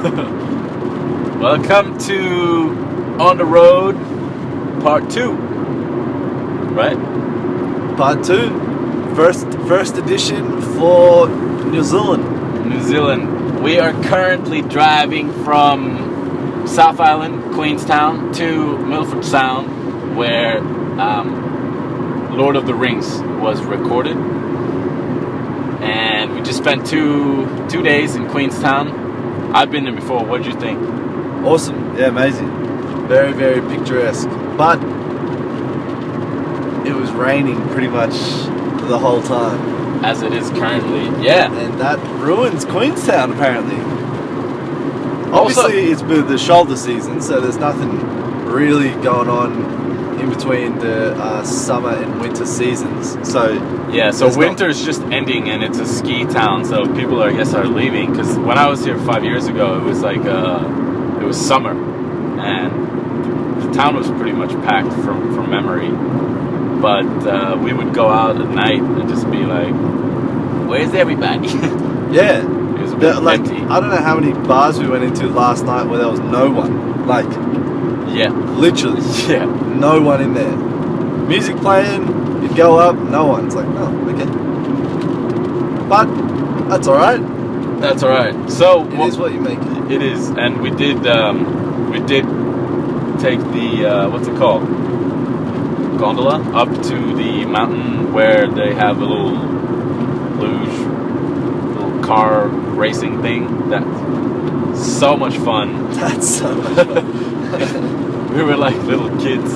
Welcome to On the Road Part 2. Right? Part 2. First edition for New Zealand. New Zealand. We are currently driving from South Island, Queenstown, to Milford Sound, where Lord of the Rings was recorded. And we just spent two days in Queenstown. I've been there before. What did you think? Awesome. Yeah, amazing. Very, very picturesque. But it was raining pretty much the whole time. As it is currently. Yeah. And that ruins Queenstown, apparently. Obviously, it's the shoulder season, so there's nothing really going on in between the summer and winter seasons. So winter's just ending and it's a ski town, so people I guess are leaving. Because when I was here 5 years ago, it was like it was summer and the town was pretty much packed from memory. But we would go out at night and just be like, "Where's everybody?" Yeah, it was a bit empty. I don't know how many bars we went into last night where there was no one. Like, yeah, literally, yeah, no one in there. Music playing, you'd go up, no one. It's like, oh, okay. But that's all right. That's all right. So it is what you make it. It is, and we did take the what's it called? Gondola up to the mountain where they have a little car racing thing. That's so much fun. That's so much fun. We were like little kids.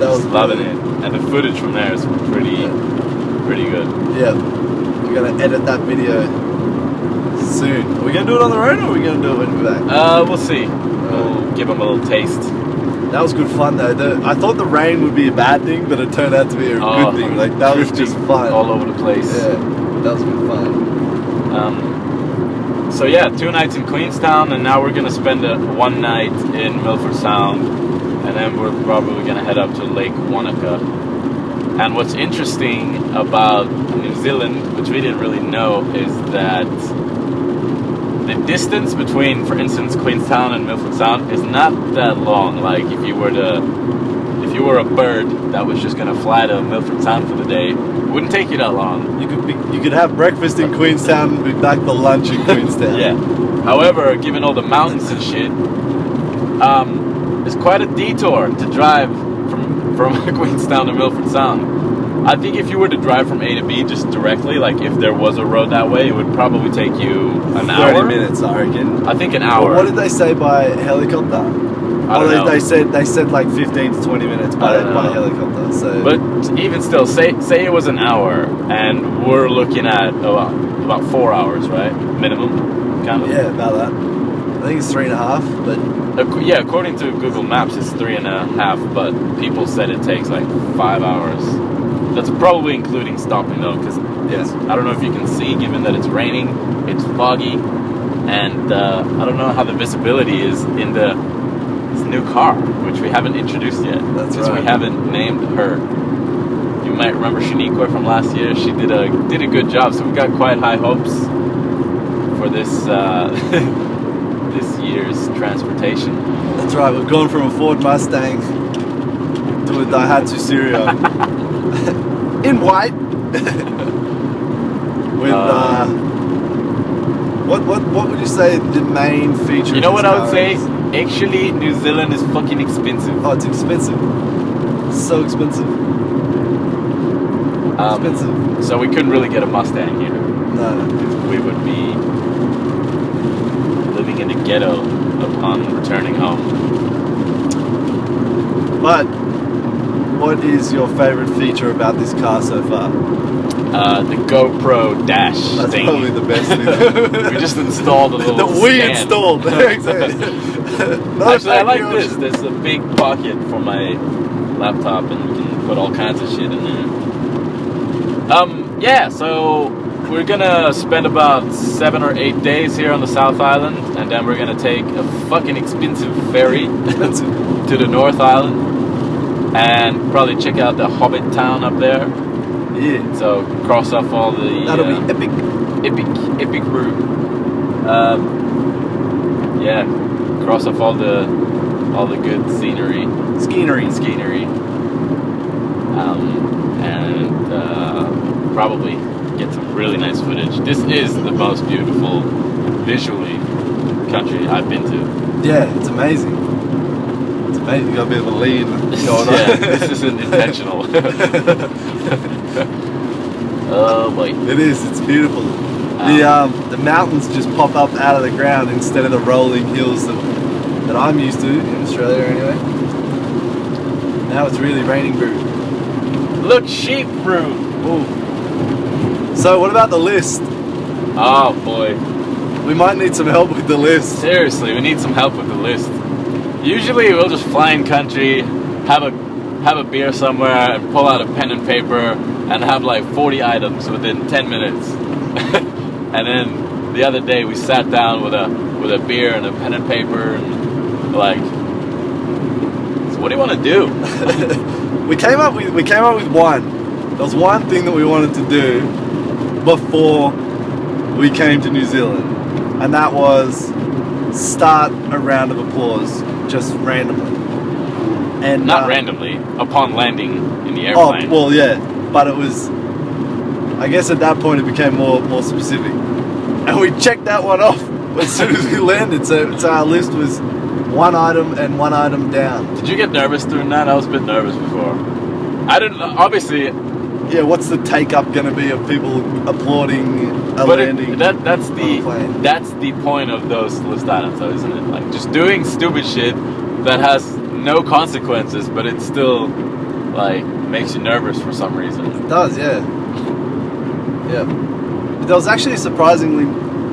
That was loving it, and the footage from there is pretty good. Yeah, we're gonna edit that video soon. Are we gonna do it on the road, or are we gonna do it when we're back? We'll see. We'll give them a little taste. That was good fun though. I thought the rain would be a bad thing, but it turned out to be a good thing. Like, that was just fun. All over the place. Yeah, that was good fun. So yeah, 2 nights in Queenstown, and now we're gonna spend one night in Milford Sound, and then we're probably gonna head up to Lake Wanaka. And what's interesting about New Zealand, which we didn't really know, is that the distance between, for instance, Queenstown and Milford Sound is not that long. Like, if you were a bird that was just gonna fly to Milford Sound for the day, it wouldn't take you that long. You could have breakfast in Queenstown and be back for lunch in Queenstown. Yeah. However, given all the mountains and shit, it's quite a detour to drive from Queenstown to Milford Sound. I think if you were to drive from A to B just directly, like if there was a road that way, it would probably take you an 30 hour. 30 minutes, I reckon. I think an hour. Well, what did they say by helicopter? I don't know. They said like 15 to 20 minutes by helicopter. So, but even still, say it was an hour, and we're looking at about 4 hours, right? Minimum, kind of. Yeah, about that. I think it's 3.5, but yeah, according to Google Maps, it's 3.5, but people said it takes like 5 hours. That's probably including stopping though, because I don't know if you can see, given that it's raining, it's foggy, and I don't know how the visibility is in this new car, which we haven't introduced yet. That's because right. we haven't named her. You might remember Shaniqua from last year. She did a good job, so we've got quite high hopes for this this year's transportation. That's right. We've gone from a Ford Mustang to a Daihatsu Sirion. In white. With what would you say the main feature? You know what I would say? Is? Actually, New Zealand is fucking expensive. Oh, it's expensive. So expensive. Expensive. So we couldn't really get a Mustang here. No. We would be living in the ghetto upon returning home. But what is your favorite feature about this car so far? The GoPro Dash That's thing. probably the best thing. We just installed a little that we stand. installed. Exactly. Actually, I like this. There's a big pocket for my laptop, and we can put all kinds of shit in there. Yeah, so we're gonna spend about 7 or 8 days here on the South Island, and then we're gonna take a fucking expensive ferry to the North Island, and probably check out the Hobbit town up there. Yeah. So cross off all the. That'll be epic. Epic route. Yeah, cross off all the good scenery, scenery, and probably get some really nice footage. This is the most beautiful visually country I've been to. Yeah, it's amazing. It's amazing. You got a bit of a lean going on. Yeah, this isn't intentional. Oh boy. It is. It's beautiful. The mountains just pop up out of the ground instead of the rolling hills that I'm used to in Australia anyway. Now it's really raining, brew. Look, sheep brew. Ooh. So what about the list? Oh boy. We might need some help with the list. Seriously, we need some help with the list. Usually we'll just fly in country, have a beer somewhere, and pull out a pen and paper, and have like 40 items within 10 minutes. And then the other day we sat down with a beer and a pen and paper, and like, so what do you want to do? we came up with one. There was one thing that we wanted to do before we came to New Zealand, and that was start a round of applause just randomly. And not randomly, upon landing in the airplane. Oh, well, yeah, but it was, I guess at that point it became more specific. And we checked that one off as soon as we landed, so our list was one item and one item down. Did you get nervous doing that? I was a bit nervous before. I didn't, obviously. Yeah, what's the take-up going to be of people applauding a landing? That's the point of those list items, though, isn't it? Like, just doing stupid shit that has no consequences, but it still, like, makes you nervous for some reason. It does, yeah. Yeah. But there was actually a surprisingly,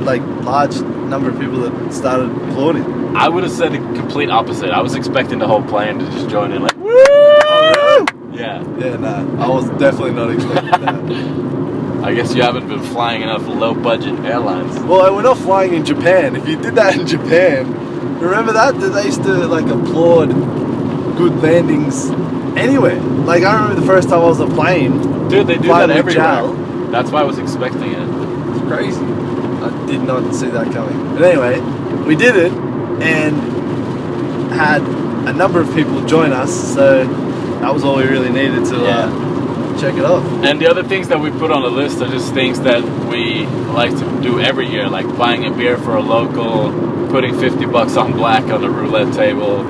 like, large number of people that started applauding. I would have said the complete opposite. I was expecting the whole plane to just join in, like, woo! Oh, really? Yeah. Yeah, nah. I was definitely not expecting that. I guess you haven't been flying enough low-budget airlines. Well, we're not flying in Japan. If you did that in Japan, remember that they used to like applaud good landings anywhere. Like I remember the first time I was on a plane. Dude, they do that everywhere. JAL. That's why I was expecting it. It's crazy. I did not see that coming. But anyway, we did it and had a number of people join us. So that was all we really needed to check it off. And the other things that we put on the list are just things that we like to do every year, like buying a beer for a local, putting $50 on black on the roulette table.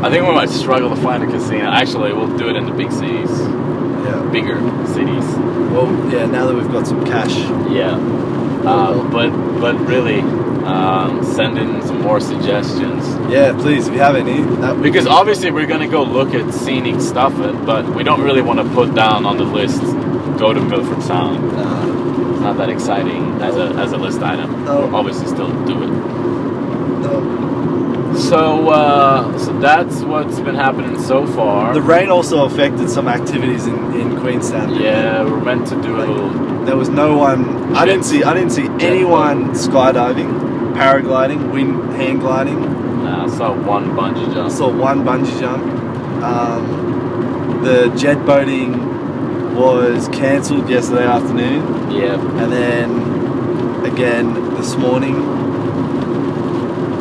I think we might struggle to find a casino. Actually, we'll do it in the big cities. Yeah. Bigger cities. Well, yeah, now that we've got some cash. Yeah. But really, send in some more suggestions. Yeah, please, if you have any. Because obviously we're going to go look at scenic stuff, but we don't really want to put down on the list, go to Milford Sound. It's not that exciting as a list item. No. We'll obviously still do it. No. So that's what's been happening so far. The rain also affected some activities in Queenstown. Yeah, we're meant to do a little. There was no one. I didn't see anyone skydiving, paragliding, hang gliding. Nah, I saw one bungee jump. I saw one bungee jump. The jet boating was cancelled yesterday afternoon. Yeah. And then again this morning.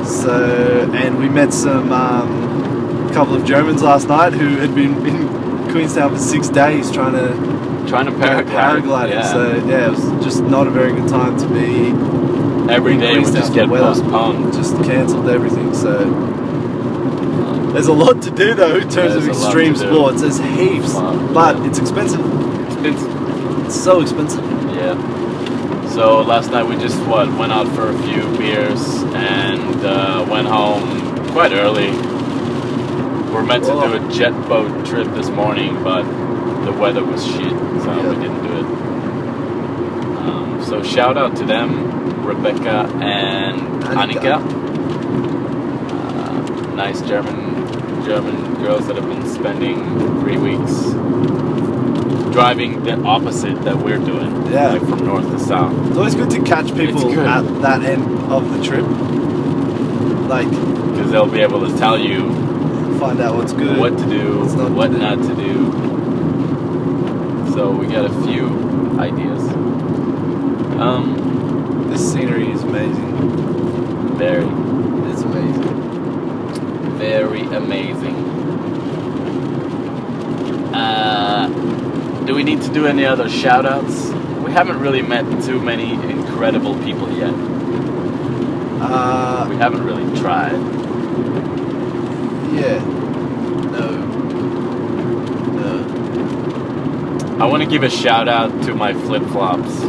So, and we met some couple of Germans last night who had been in Queenstown for 6 days trying to paragliding. Yeah. So yeah, it was just not a very good time to be. Every day we just get postponed. Just cancelled everything. So there's a lot to do though in terms of extreme sports. There's heaps, but it's expensive. It's so expensive. Yeah. So last night we just went out for a few beers and went home quite early. We're meant to do a jet boat trip this morning, but the weather was shit, so we didn't do it. So shout out to them, Rebecca and Annika. Nice German girls that have been spending 3 weeks driving the opposite that we're doing, like from north to south. It's always good to catch people at that end of the trip, like because they'll be able to tell you, find out what's good, what to do, what not to do. So we got a few ideas. This scenery is amazing. Very. It's very amazing. Do we need to do any other shout outs? We haven't really met too many incredible people yet. We haven't really tried. Yeah. No. I want to give a shout out to my flip flops.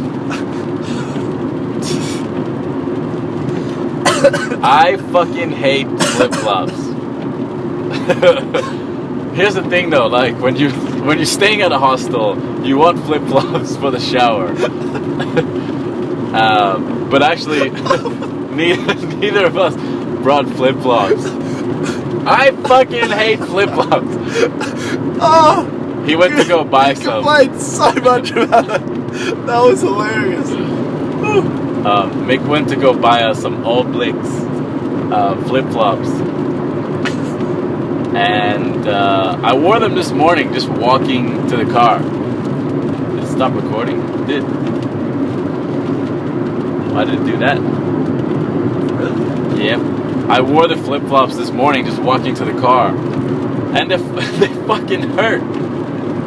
I fucking hate flip flops. Here's the thing though, like when you're staying at a hostel, you want flip flops for the shower. But actually, neither of us brought flip flops. I fucking hate flip flops. Oh! He went to go buy some. Complained so much about it. That was hilarious. Mick went to go buy us some Old Blicks flip flops. And I wore them this morning just walking to the car. Did it stop recording? It did. Why did it do that? Really? Yep. I wore the flip flops this morning just walking to the car. And they fucking hurt.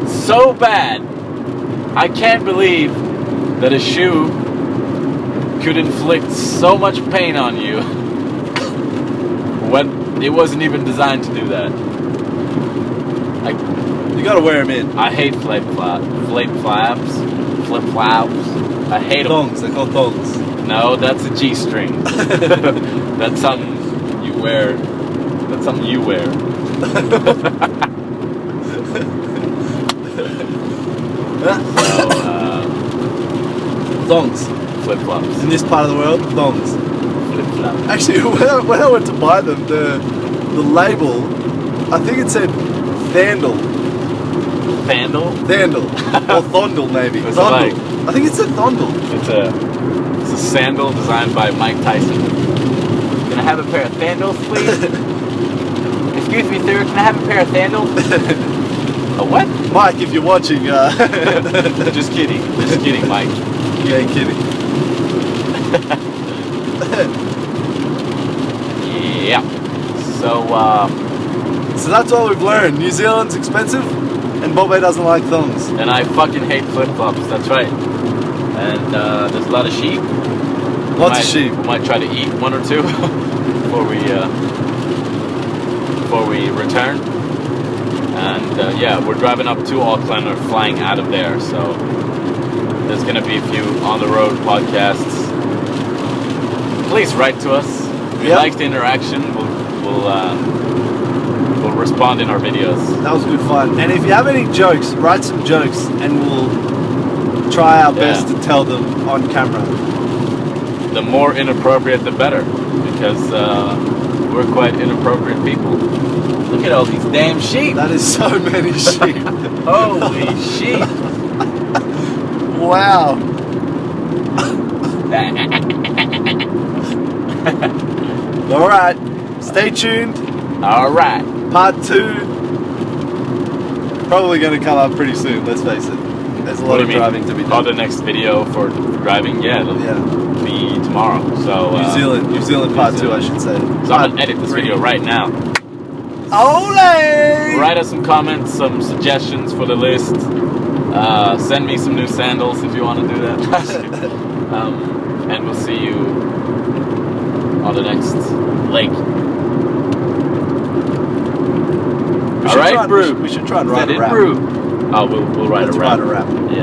So bad. I can't believe that a shoe could inflict so much pain on you when it wasn't even designed to do that. You gotta wear them in. I hate flip flops. I hate them. Thongs, they're called thongs. No, that's a G-string. That's something you wear. That's something you wear. Thongs. Flip flops. In this part of the world, thongs. Flip flops. Actually, when I went to buy them, the label, I think it said Thandle. Thandle? Thandle. Or Thondle, maybe. What's it Thondle. like? I think it said Thondle. It's a sandal designed by Mike Tyson. Can I have a pair of sandals, please? Excuse me, sir. Can I have a pair of sandals? A what? Mike, if you're watching, Just kidding. Just kidding, Mike. you ain't kidding. Yeah. So, So that's all we've learned. New Zealand's expensive, and Bobby doesn't like thongs. and I fucking hate flip-flops. That's right. And there's a lot of sheep. Lots of sheep. We might try to eat one or two before we return. And yeah, we're driving up to Auckland or flying out of there. So there's going to be a few on-the-road podcasts. Please write to us. If you Yep. like the interaction, we'll respond in our videos. That was good fun. And if you have any jokes, write some jokes, and we'll try our best to tell them on camera. The more inappropriate, the better, because we're quite inappropriate people. Look at all these damn sheep. That is so many sheep. Holy sheep. Wow. All right. Stay tuned. All right. Part 2. Probably going to come up pretty soon, let's face it. There's a lot of driving to be done. The next video for driving, it'll be tomorrow. So New Zealand part 2, I should say. So I'm gonna edit this video right now. Ole! Write us some comments, some suggestions for the list. Send me some new sandals if you want to do that. And we'll see you on the next lake. All right, Brew. We should try and write a rap. Brew. Oh, we'll write a rap. Yeah.